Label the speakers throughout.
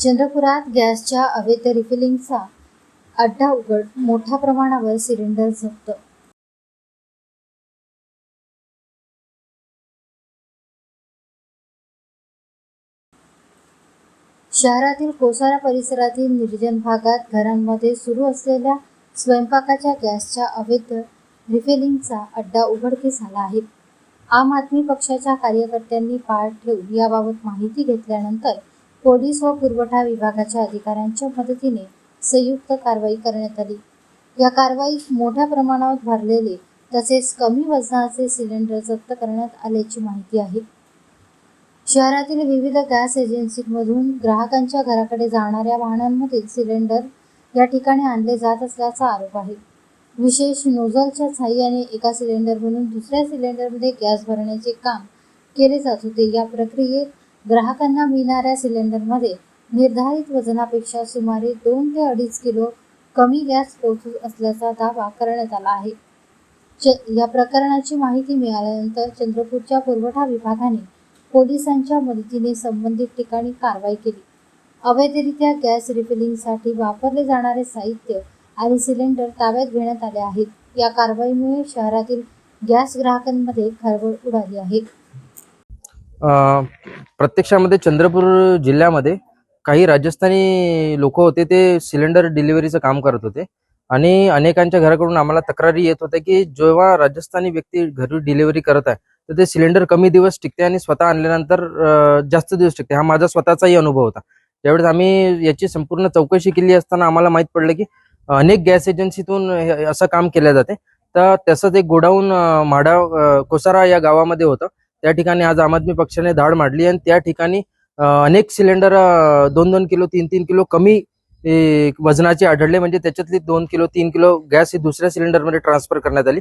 Speaker 1: चंद्रपुरात गॅसच्या अवैध रिफिलिंगचा अड्डा उघड, मोठ्या प्रमाणावर सिलेंडर जप्त. शहरातील कोसारा परिसरातील निर्जन भागात घरांमध्ये सुरू असलेल्या स्वयंपाकाच्या गॅसच्या अवैध रिफिलिंगचा अड्डा उघडकीस आला आहे. आम आदमी पक्षाच्या कार्यकर्त्यांनी पाळ ठेवून याबाबत माहिती घेतल्यानंतर पोलीस व पुरवठा विभागाच्या अधिकाऱ्यांच्या मदतीने संयुक्त कारवाई करण्यात आली. या कारवाईत मोठ्या प्रमाणावर भरलेले तसेच कमी वजनाचे सिलेंडर जप्त करण्यात आल्याची माहिती आहे. शहरातील विविध गॅस एजन्सींमधून ग्राहकांच्या घराकडे जाणाऱ्या वाहनांमधील सिलेंडर या ठिकाणी आणले जात असल्याचा आरोप आहे. विशेष नोझलच्या साहाय्याने एका सिलेंडरमधून दुसऱ्या सिलेंडरमध्ये गॅस भरण्याचे काम केले जात होते. या प्रक्रियेत ग्राहकांना मिळणाऱ्या सिलेंडरमध्ये निर्धारित वजनापेक्षा सुमारे 2 ते 2.5 किलो कमी गॅस पोहोचत असल्याचा दावा करण्यात आला आहे. या प्रकरणाची माहिती मिळाल्यानंतर चंद्रपूरच्या पुरवठा विभागाने पोलिसांच्या मदतीने संबंधित ठिकाणी कारवाई केली. अवैधरित्या गॅस रिफिलिंगसाठी वापरले जाणारे साहित्य आणि सिलेंडर ताब्यात घेण्यात आले आहेत. या कारवाईमुळे शहरातील गॅस ग्राहकांमध्ये खळबळ उडाली आहे.
Speaker 2: प्रत्यक्षामध्ये चंद्रपूर जिल्ह्यामध्ये काही राजस्थानी लोक होते, ते सिलेंडर डिलिव्हरीचं काम करत होते आणि अनेकांच्या घराकडून आम्हाला तक्रारी येत होत्या की जेव्हा राजस्थानी व्यक्ती घरी डिलिव्हरी करत आहे तर ते सिलेंडर कमी दिवस टिकते आणि स्वतः आणल्यानंतर जास्त दिवस टिकते. हा माझा स्वतःचाही अनुभव होता. त्यावेळेस आम्ही याची संपूर्ण चौकशी केली असताना आम्हाला माहीत पडलं की अनेक गॅस एजन्सीतून असं काम केलं जाते. तर तसंच एक गोडाऊन म्हाडा कोसारा या गावामध्ये होतं. त्या ठिकाणी आज आम आदमी पक्षाने धाड मांडली आणि त्या ठिकाणी अनेक सिलेंडर 2-2 किलो 3-3 किलो कमी वजनाचे आढळले. म्हणजे त्याच्यातली 2 किलो 3 किलो गॅस ही दुसऱ्या सिलेंडरमध्ये ट्रान्सफर करण्यात आली.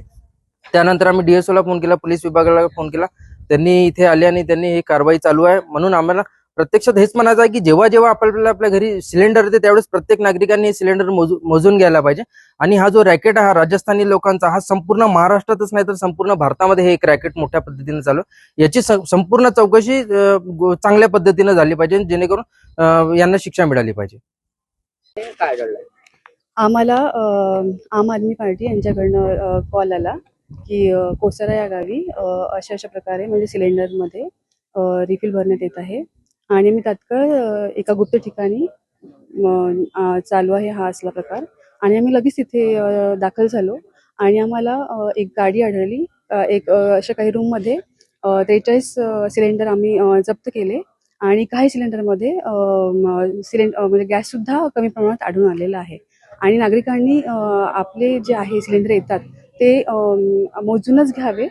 Speaker 2: त्यानंतर आम्ही DSOला फोन केला, पोलीस विभागाला फोन केला. त्यांनी इथे आले आणि त्यांनी ही कारवाई चालू आहे. म्हणून आम्हाला प्रत्यक्षात हेच म्हणायचं आहे की जेव्हा जेव्हा आपल्या घरी सिलेंडर येते त्यावेळेस प्रत्येक नागरिकांनी हे सिलेंडर मोजून घ्यायला पाहिजे. आणि हा जो रॅकेट आहे हा राजस्थानी लोकांचा, हा संपूर्ण महाराष्ट्रातच नाही तर संपूर्ण भारतामध्ये हे एक रॅकेट मोठ्या पद्धतीने चालू. याची संपूर्ण चौकशी चांगल्या पद्धतीने झाली पाहिजे जेणेकरून यांना शिक्षा मिळाली पाहिजे.
Speaker 3: काय घडलंय?
Speaker 4: आम्हाला आम आदमी पार्टी यांच्याकडनं कॉल आला की कोसारा या गावी अशा प्रकारे म्हणजे सिलेंडरमध्ये रिफिल भरण्यात येत आहे आणि मी तात्काळ एका गुप्त ठिकाणी चालू आहे हा असला प्रकार आणि आम्ही लगेच तिथे दाखल झालो आणि आम्हाला एक गाडी आढळली. एक अशा काही रूममध्ये 43 सिलेंडर आम्ही जप्त केले आणि काही सिलेंडरमध्ये म्हणजे गॅससुद्धा कमी प्रमाणात आढळून आलेला आहे. आणि नागरिकांनी आपले जे आहे सिलेंडर येतात ते मोजूनच घ्यावे